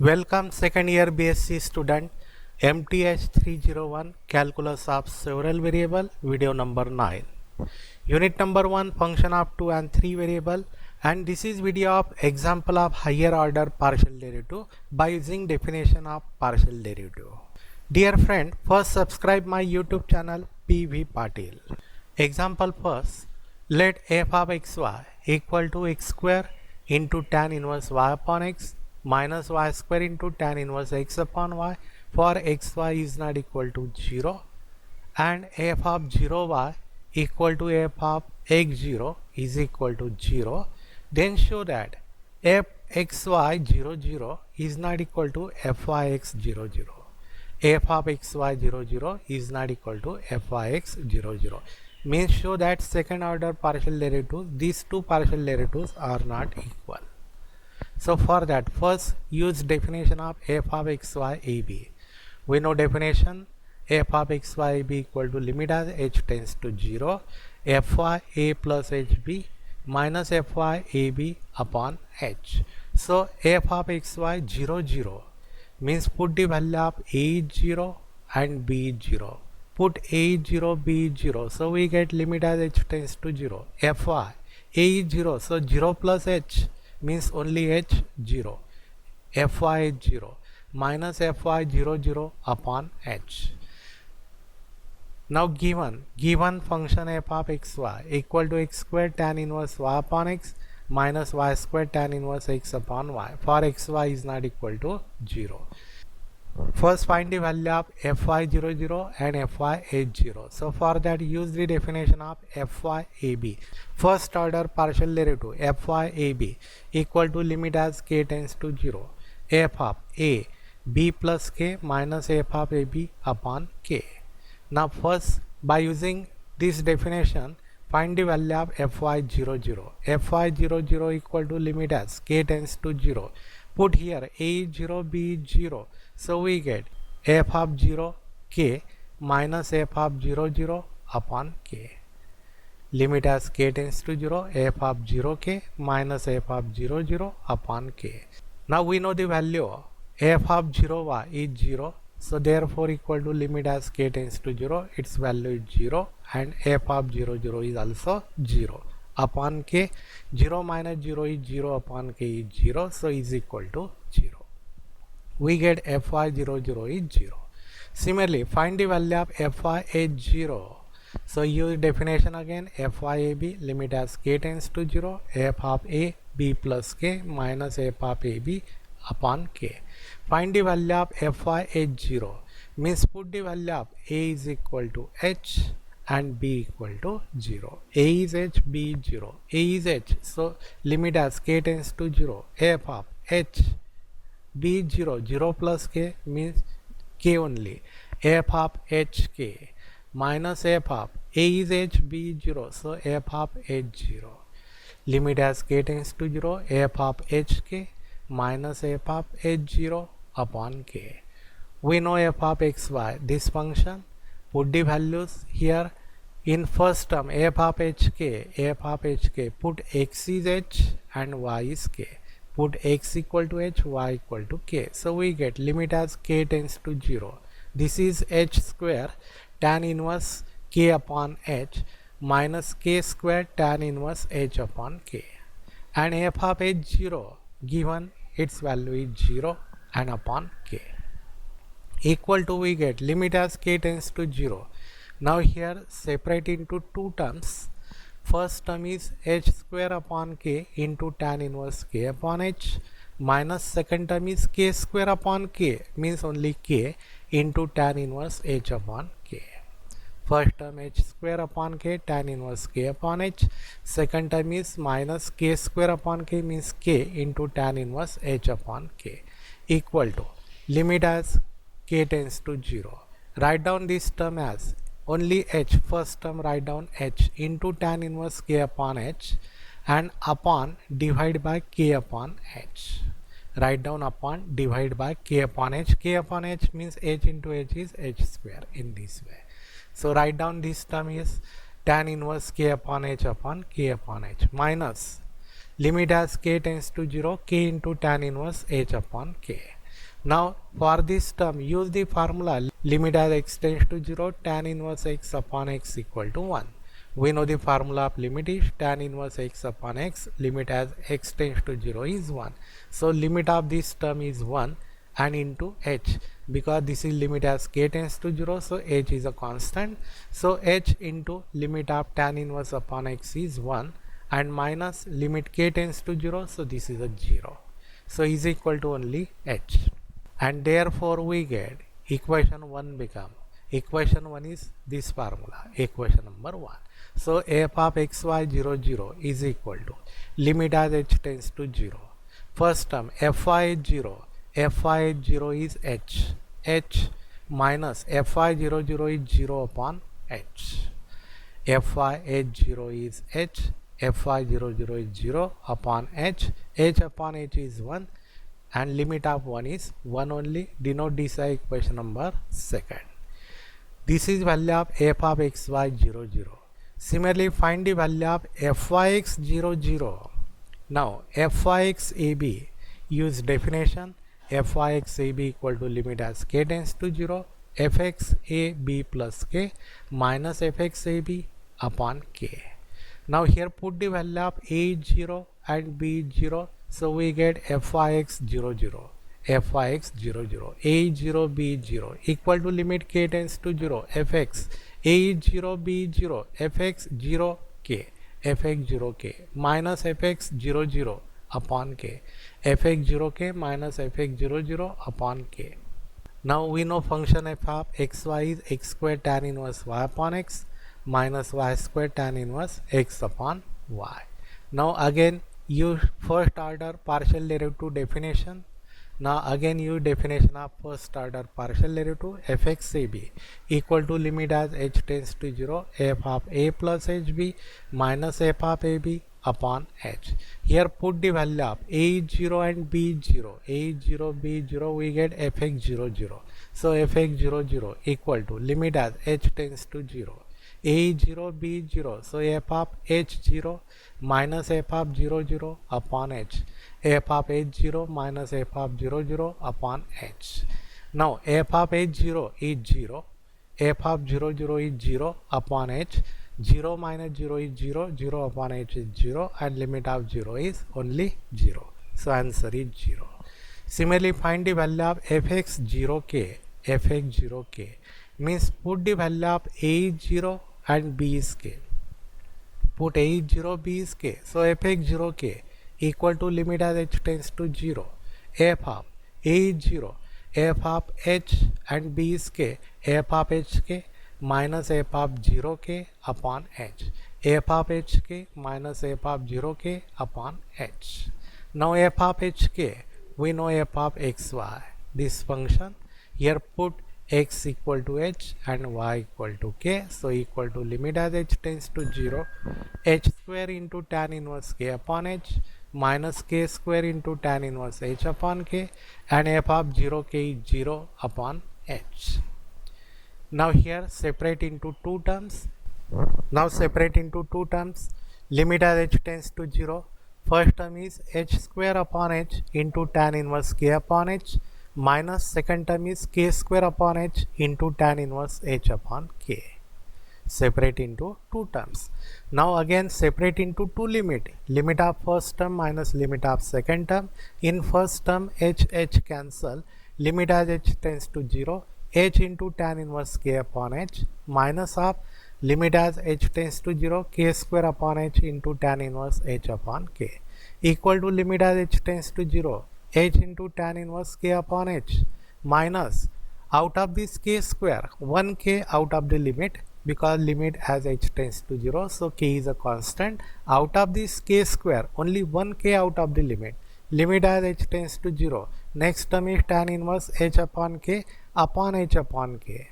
Welcome second year BSc student MTH 301 Calculus of Several Variable video number 9. Unit number 1 function of 2 and 3 variable, and this is video of example of higher order partial derivative by using definition of partial derivative. Dear friend, first subscribe my YouTube channel PV Patil. Example first, let f of xy equal to x square into tan inverse y upon x minus y square into tan inverse x upon y for xy is not equal to 0, and f of 0y equal to f of x0 is equal to 0, then show that f xy 0 is not equal to fyx 0. F of xy 0 is not equal to fyx 0. Means show that second order partial derivatives, these two partial derivatives are not equal. So for that, first use definition of f of xy ab. We know definition, f of xy ab equal to limit as h tends to 0 fy a plus hb minus fy ab upon h. So f of xy 0 means put the value of a is 0 and b is 0. Put a is 0, b is 0. So we get limit as h tends to 0. fy a is 0. So 0 plus h means only h 0. fy is 0 minus fy 0 upon h. Now given function f of xy equal to x square tan inverse y upon x minus y square tan inverse x upon y for xy is not equal to 0. First find the value of fy 0 and fy h0. So for that use the definition of fy ab. First order partial derivative fy ab equal to limit as k tends to 0 f of a b plus k minus f of ab upon k. Now first by using this definition find the value of fy 0. fy 0 equal to limit as k tends to 0. Put here a is 0, b is 0. So we get f of 0 k minus f of 0 upon k. Limit as k tends to 0 f of 0 k minus f of 0 upon k. Now we know the value f of 0y is 0. So therefore equal to limit as k tends to 0, its value is 0 and f of 0 is also 0 upon k. 0 minus 0 is 0 upon k is 0, so is equal to 0. We get fy 0 is 0. Similarly, find the value of fy h0. So use definition again, fy ab limit as k tends to 0 f of a b plus k minus f of ab upon k. Find the value of fy h0 means put the value of a is equal to h and b equal to 0. A is h, b is 0. A is h, so limit as k tends to 0 f of h b is 0 plus k means k only, f of hk minus f of a is h, b is 0, so f of h0. Limit as k tends to 0 f of hk minus f of h0 upon k. We know f of xy, this function, put the values here. In first term f of hk, put x is h and y is k. Put x equal to h, y equal to k. So we get limit as k tends to 0. This is h square tan inverse k upon h minus k square tan inverse h upon k. And f of h0 given its value is 0 and upon k. Equal to we get limit as k tends to 0. Now here separate into two terms. First term is h square upon k into tan inverse k upon h minus second term is k square upon k means only k into tan inverse h upon k. First term h square upon k tan inverse k upon h. Second term is minus k square upon k means k into tan inverse h upon k equal to limit as k tends to 0. Write down this term as only h, first term write down h into tan inverse k upon h and upon divide by k upon h. Write down upon divide by k upon h. K upon h means h into h is h square in this way. So write down this term is tan inverse k upon h minus limit as k tends to 0 k into tan inverse h upon k. Now for this term use the formula limit as x tends to 0 tan inverse x upon x equal to 1. We know the formula of limit is tan inverse x upon x, limit as x tends to 0 is 1. So limit of this term is 1 and into h, because this is limit as k tends to 0, so h is a constant. So h into limit of tan inverse upon x is 1 and minus limit k tends to 0, so this is a 0. So is equal to only h, and therefore we get equation 1 become, equation 1 is this formula, equation number 1. So f of xy 0 0 is equal to limit as h tends to 0. First term fy 0, fy 0 is h minus fy 0 0 is 0 upon h. Fy h 0 is h, fy 0 0 is 0 upon h upon h is 1 and limit of 1 is 1 only. Denote this as equation number 2nd. This is value of f of xy 0 0. Similarly, find the value of fyx 0 0. Now fyx ab, use definition. Fyx ab equal to limit as k tends to 0 fx ab plus k minus fx ab upon k. Now here put the value of a 0 and b 0. So we get fyx 0 0, fyx 0 0, a 0 b 0 equal to limit k tends to 0 fx a 0 b 0 fx 0 k, fx 0 k minus fx 0 0 upon k, fx 0 k minus fx 0 0 upon k. Now we know function f of xy is x square tan inverse y upon x minus y square tan inverse x upon y. Now again use first order partial derivative definition. Now again use definition of first order partial derivative. Fx ab equal to limit as h tends to 0 f of a plus hb minus f of ab upon h. Here put the value of a 0 and b 0, a 0 b 0, we get fx 0 0. So fx 0 0 equal to limit as h tends to 0 a 0 b 0, so f of h 0 minus f of 0 0 upon h, f of h 0 minus f of 0 0 upon h. Now f of h 0 is 0, f of 0 0 is 0 upon h, 0 minus 0 is 0, 0 upon h is 0 and limit of 0 is only 0. So answer is 0. Similarly, find the value of fx 0k, fx 0k means put the value of a 0 and b is k. Put a is 0, b is k. So fx 0k equal to limit as h tends to 0. F of a is 0, f of h and b is k, f of hk minus f of 0k upon h, f of hk minus f of 0k upon h. Now f of hk, we know f of xy, this function. Here put x equal to h and y equal to k, so equal to limit as h tends to 0 h square into tan inverse k upon h minus k square into tan inverse h upon k, and f of 0k is 0 upon h. Now here separate into two terms. Limit as h tends to 0. First term is h square upon h into tan inverse k upon h minus second term is k square upon h into tan inverse h upon k. Separate into two terms. Now again separate into two limit. Limit of first term minus limit of second term. In first term h cancel. Limit as h tends to 0. H into tan inverse k upon h minus of limit as h tends to 0 k square upon h into tan inverse h upon k equal to limit as h tends to 0 h into tan inverse k upon h minus out of this k square 1k out of the limit, because limit as h tends to 0, so k is a constant. Out of this k square only 1k out of the limit, limit as h tends to 0. Next term is tan inverse h upon k upon h upon k.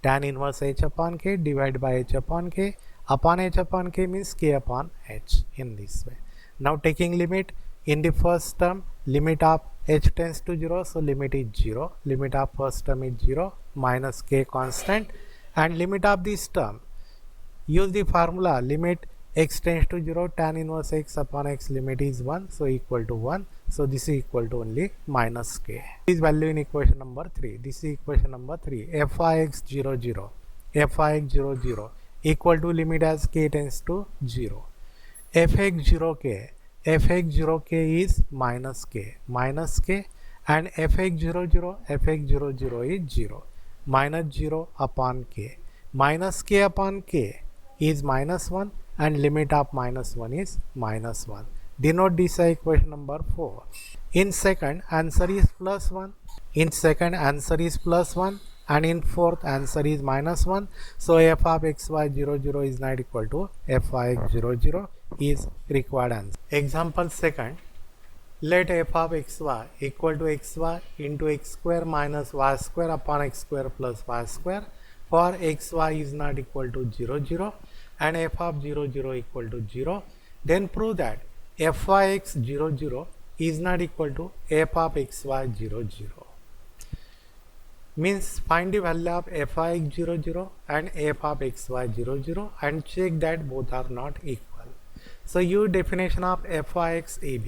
Tan inverse h upon k divided by h upon k means k upon h in this way. Now taking limit, in the first term limit of h tends to 0, so limit is 0, limit of first term is 0 minus k constant, and limit of this term use the formula limit x tends to 0 tan inverse x upon x limit is 1, so equal to 1, So this is equal to only minus k. This value in equation number 3. This is equation number 3. Fix 0 0. Fix 0 0 equal to limit as k tends to 0. Fx 0k. Fx 0k is minus k. Minus k. And fx 0 0. Fx 0 0 is 0. Minus 0 upon k. Minus k upon k is minus 1 and limit of minus 1 is minus 1. Denote this equation number 4. In second, answer is plus 1. In second, answer is plus 1. And in fourth, answer is minus 1. So f of xy 0 0 is not equal to f of x 0 0 is required answer. Example second. Let f of xy equal to xy into x square minus y square upon x square plus y square for xy is not equal to 0 0 and f of 0 0 equal to 0. Then prove that fyx 0 0 is not equal to f of xy 0 0. Means find the value of fyx 0 0 and f of xy 0 0 and check that both are not equal. So use definition of fyx ab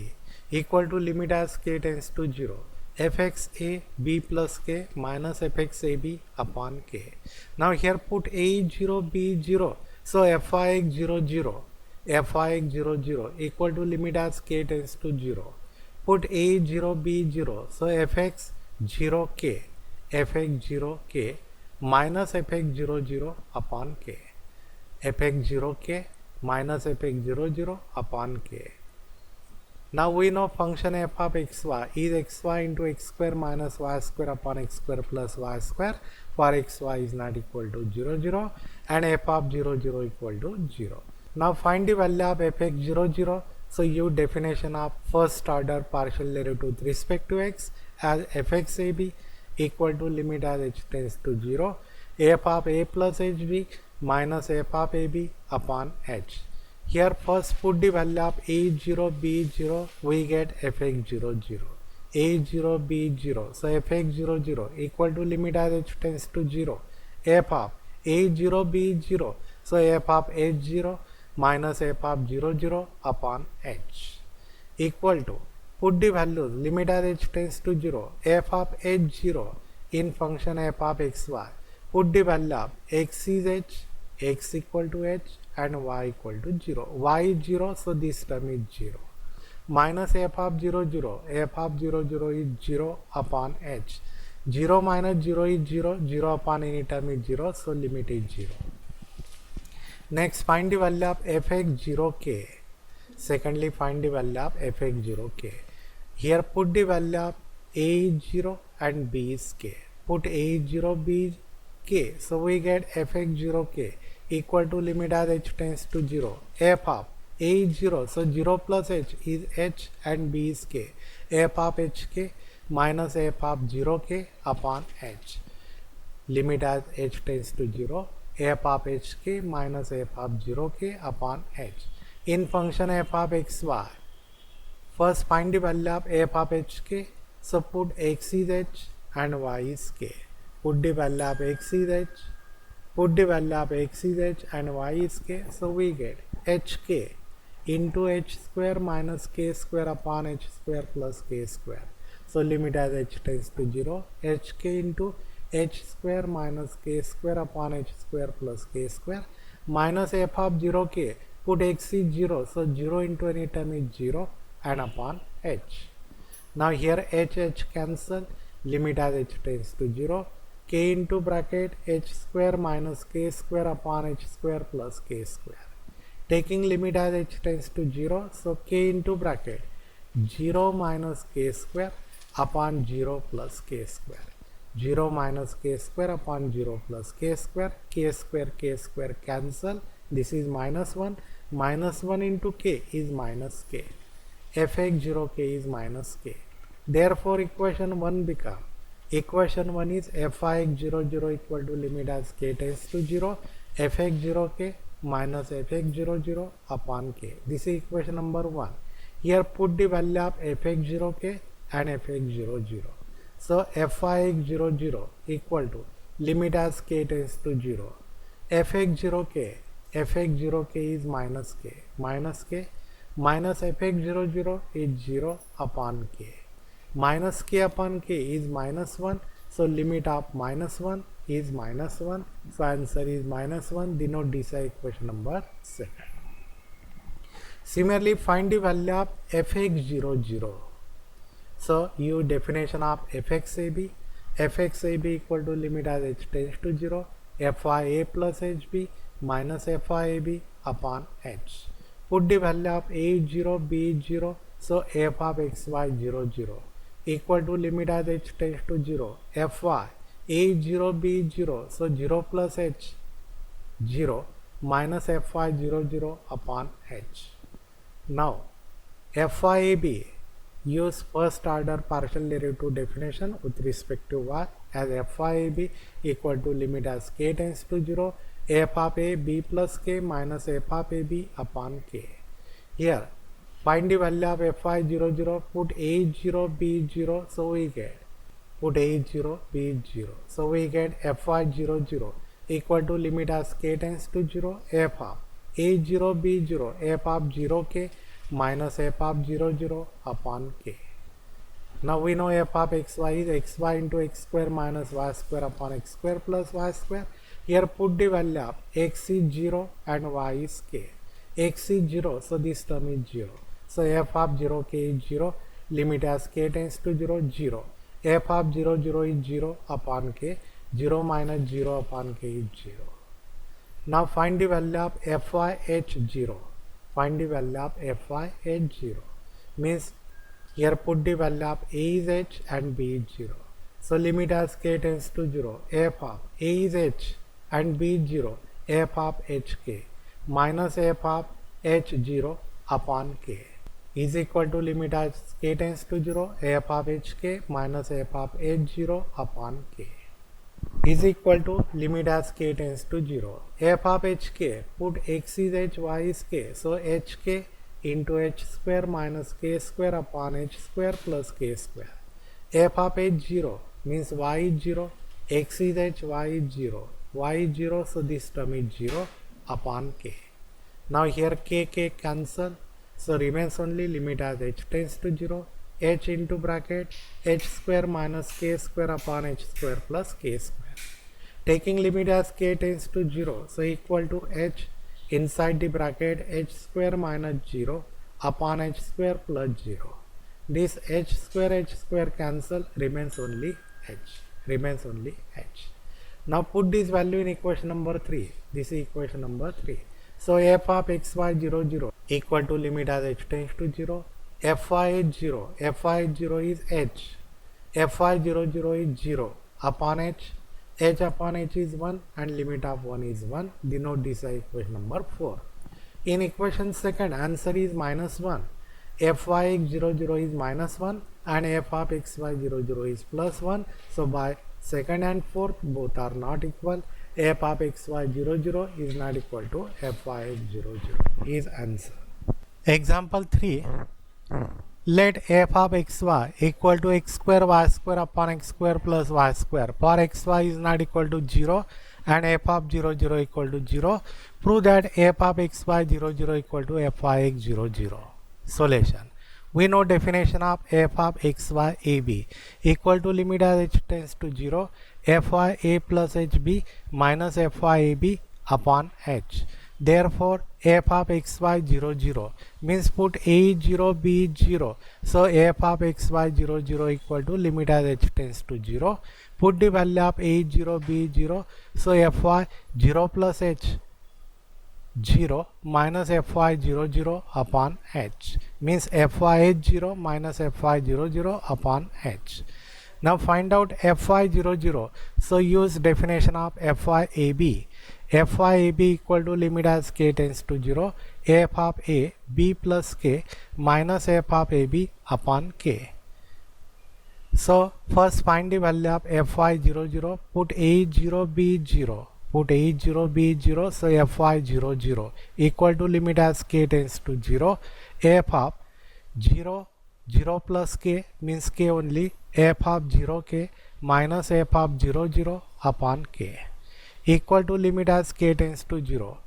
equal to limit as k tends to 0. fx a b plus k minus fx a b upon k. Now here put a 0 b 0. So fyx 0 0. fyx 0 0 equal to limit as k tends to 0. Put a 0 b 0. So fx 0 k. fx 0 k minus fx 0 0 upon k. fx 0 k minus fx 0 0 upon k. Now we know function f of xy is xy into x square minus y square upon x square plus y square for xy is not equal to 0 0 and f of 0 0 equal to 0. Now find the value of fx 0 0. So use definition of first order partial derivative with respect to x as fx ab equal to limit as h tends to 0 f of a plus hb minus f of ab upon h. Here first put the value of a0 b0 we get fx 0 0 a0 b0. So fx 0 0 equal to limit as h tends to 0 f of a0 b0. So f of h0 minus f of 0 0 upon h equal to put the values limit as h tends to 0 f of h0 in function f of xy. Put the value of x is h, x equal to h and y equal to 0. Y is 0, so this term is 0. Minus f of 0 0. f of 0 0 is 0 upon h. 0 minus 0 is 0. 0 upon any term is 0, so limit is 0. Next find the value of fx 0k. Secondly find the value of fx 0k. Here put the value of a is 0 and b is k. Put a is 0, b is k. So we get fx 0k equal to limit as h tends to 0 f of a is 0. So 0 plus h is h and b is k. f of hk minus f of 0k upon h. Limit as h tends to 0 f of hk minus f of 0k upon h. In function f of xy, first find the value of f of hk. So put x is h and y is k. Put the value of x is h. Put the value of x is h and y is k. So we get hk into h square minus k square upon h square plus k square. So limit as h tends to 0 hk into h square minus k square upon h square plus k square minus f of 0k. Put x is 0. So 0 into any term is 0 and upon h. Now here h cancel. Limit as h tends to 0. K into bracket h square minus k square upon h square plus k square. Taking limit as h tends to 0. So k into bracket 0 minus k square upon 0 plus k square. 0 minus k square upon 0 plus k square cancel. This is minus 1. Minus 1 into k is minus k. fx 0k is minus k. Therefore equation 1 become, equation 1 is fix 0 0 equal to limit as k tends to 0 fx 0k minus fx 0 0 upon k. This is equation number 1. Here put the value of fx 0k and fx 0 0. So fix 0 0 equal to limit as k tends to 0 fx 0k is minus k. minus fx00 is 0 upon k. Minus k upon k is minus 1. So limit of minus 1 is minus 1. So answer is minus 1. Denote this equation number 7. Similarly, find the value of fx00. So use definition of fxab. Fxab equal to limit as h tends to 0 fy a plus hb minus fy ab upon h. Put the value of a is 0, b is 0. So f of xy 0 0 equal to limit as h tends to 0 fy a is 0, b is 0. So 0 plus h 0 minus fy 0 0 upon h. Now fyab, use first order partial derivative definition with respect to y, as fyab equal to limit as k tends to 0 f of a b plus k minus f of ab upon k. Here find the value of fy 0 0, put a is 0, b is 0, so we get put a is 0, b is 0, so we get fy 0 0 equal to limit as k tends to 0 f of a is 0, b is 0, f of 0 k minus f of 0 0 upon k. Now we know f of xy is xy into x square minus y square upon x square plus y square. Here put the value of x is 0 and y is k. X is 0, so this term is 0. So f of 0 k is 0, limit as k tends to 0 0. F of 0 0 is 0 upon k, 0 minus 0 upon k is 0. Now find the value of fy h0. Find the value of fy h0 means here put the value of a is h and b is 0. So limit as k tends to 0 f of a is h and b is 0 f of hk minus f of h0 upon k is equal to limit as k tends to 0 f of hk minus f of h0 upon k is equal to limit as k tends to 0 f of hk, put x is h, y is k, so hk into h square minus k square upon h square plus k square. F of h0 means y is 0, x is h, y is 0, y is 0, so this term is 0 upon k. Now here k cancel, so remains only limit as h tends to 0 h into bracket h square minus k square upon h square plus k square. Taking limit as k tends to 0, so equal to h inside the bracket h square minus 0 upon h square plus 0. This h square cancel, remains only h. Now put this value in equation number 3. This is equation number 3. So f of xy 0 0 equal to limit as h tends to 0 fy is 0, fy 0 is h, fy 0 0 is 0 upon h upon h is 1 and limit of 1 is 1. Denote this as equation number 4. In equation second, answer is minus 1. Fy 0 0 is minus 1 and f of xy 0 0 is plus 1. So by second and fourth both are not equal. F of xy 0 0 is not equal to fy 0 0 is answer. Example 3. Let f of xy equal to x square y square upon x square plus y square. For xy is not equal to 0 and f of 0 0 equal to 0. Prove that f of xy 0 0 equal to fy x 0 0. Solution. We know definition of f of xy ab equal to limit as h tends to 0 fy a plus hb minus fy ab upon h. Therefore f of xy 0 0 means put a is 0, b is 0. So f of xy 0 0 equal to limit as h tends to 0. Put the value of a is 0, b is 0. So fy 0 plus h 0 minus fy 0 0 upon h means fy is 0 minus fy 0 0 upon h. Now find out fy 0 0. So use definition of fy ab. Fy ab equal to limit as k tends to 0 f of a b plus k minus f of ab upon k. So first find the value of fy 0 0. Put a is 0, b is 0. Put a is 0, b is 0. So fy 0 0 equal to limit as k tends to 0 f of 0 0 plus k means k only, f of 0 k minus f of 0 0 upon k equal to limit as k tends to 0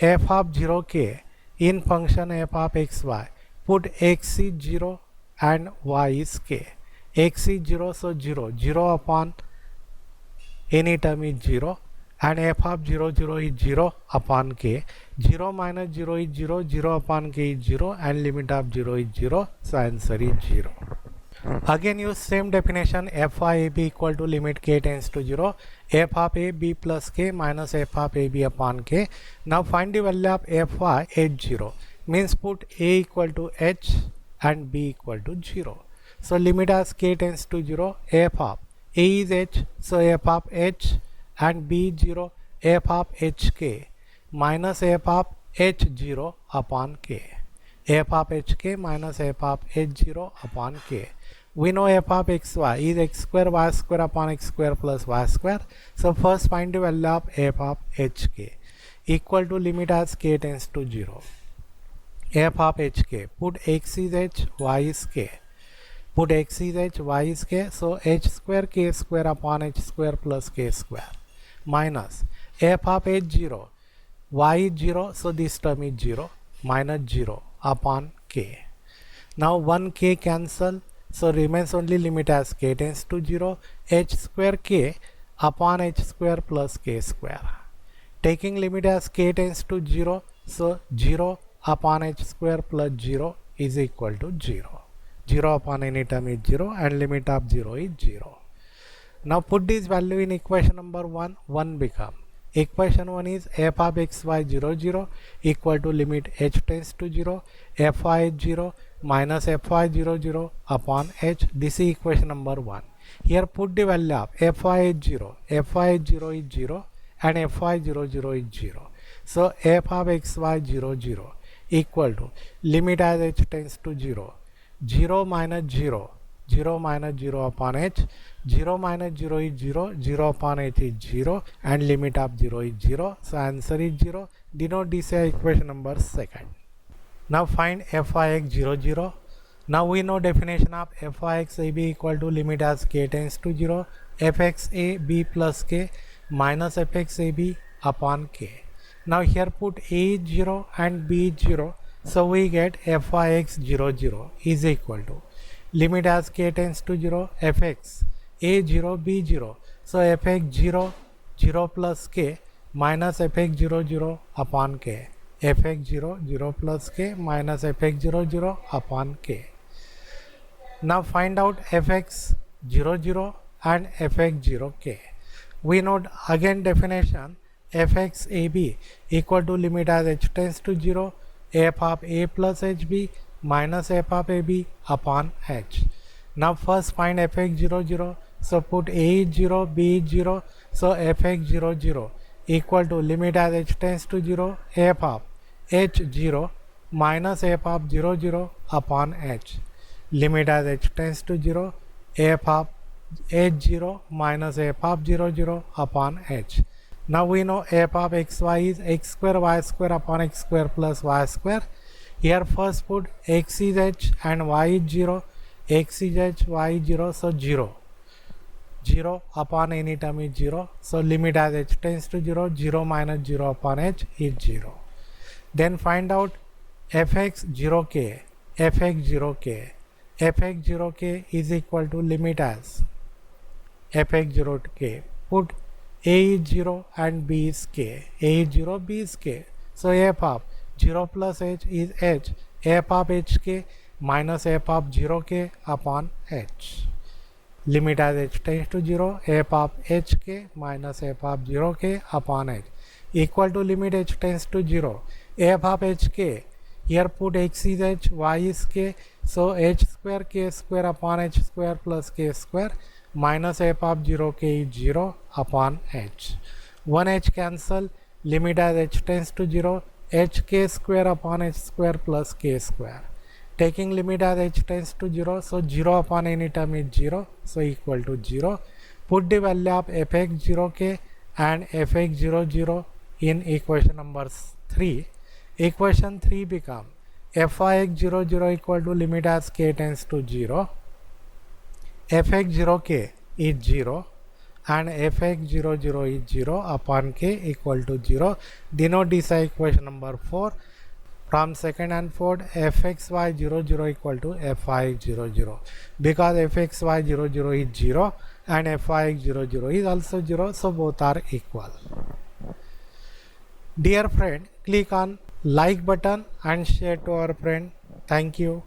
f of 0 k in function f of xy, put x is 0 and y is k. X is 0, so 0. 0 upon any term is 0 and f of 0 0 is 0 upon k. 0 minus 0 is 0. 0 upon k is 0 and limit of 0 is 0. So answer is 0. Again use same definition. F of ab equal to limit k tends to 0. F of a b plus k minus f of ab upon k. Now find the value of f of h0. Means put a equal to h and b equal to 0. So limit as k tends to 0. F of a is h. So f of h and b is 0. F of hk minus f of h0 upon k. F of hk minus f of h0 upon k. We know f of xy is x square y square upon x square plus y square. So first find the value of f of hk equal to limit as k tends to 0. F of hk, put x is h, y is k. Put x is h, y is k. So h square k square upon h square plus k square minus f of h0, y is 0. So this term is 0 minus 0 upon k. Now 1k cancel. So remains only limit as k tends to 0. H square k upon h square plus k square. Taking limit as k tends to 0. So 0 upon h square plus 0 is equal to 0. 0 upon any term is 0 and limit of 0 is 0. Now put this value in equation number 1. 1 become. Equation 1 is f of xy 0 0 equal to limit h tends to 0. F of h 0 minus f of 0 0 upon h. This is equation number 1. Here put the value of f of h 0. F of h 0 is 0 and f of 0 0 is 0. So f of xy 0 0 equal to limit as h tends to 0. 0 minus 0. 0 minus 0 upon h. 0 minus 0 is 0. 0 upon h is 0 and limit of 0 is 0. So answer is 0. Denote this as equation number 2. Now find f of x 0 0. Now we know definition of f of x ab equal to limit as k tends to 0. fx a b plus k minus fx ab upon k. Now here put a is 0 and b is 0. So we get f of x 0 0 is equal to limit as k tends to 0. fx a 0 b 0. So fx 0 0 plus k minus fx 0 0 upon k. fx 0 0 plus k minus fx 0 0 upon k. Now find out fx 0 0 and fx 0 k. We know again definition fx ab equal to limit as h tends to 0. F of a plus hb minus f of ab upon h. Now first find fx 0 0. So put a is 0, b is 0. So fx 0 0 equal to limit as h tends to 0. F of h 0 minus f of 0 0 upon h. Limit as h tends to 0. F of h 0 minus f of 0 0 upon h. Now we know f of xy is x square y square upon x square plus y square. Here first put x is h and y is 0. X is h, y is 0. So 0. 0 upon any term is 0. So limit as h tends to 0. 0 minus 0 upon h is 0. Then find out fx 0k. Fx 0k. Fx 0k is equal to limit as fx 0k. Put a is 0 and b is k. A is 0, b is k. So f of 0 plus h is h. F of hk minus f of 0k upon h. Limit as h tends to 0. F of hk minus f of 0k upon h equal to limit h tends to 0. F of hk. Here put x is h, y is k. So h square k square upon h square plus k square minus f of 0k is 0 upon h. 1h cancel. Limit as h tends to 0. hk square upon h square plus k square. Taking limit as h tends to 0. So 0 upon any term is 0. So equal to 0. Put the value of fx 0k and fx 0 0 in equation number 3. Equation 3 become f of x 0 0 equal to limit as k tends to 0. fx 0k is 0 and fx 0 0 is 0 upon k equal to 0. Denote this as equation number 4. From second and fourth, fxy00 equal to fy00 because fxy00 is 0 and fy00 is also 0, so both are equal. Dear friend, click on like button and share to our friend. Thank you.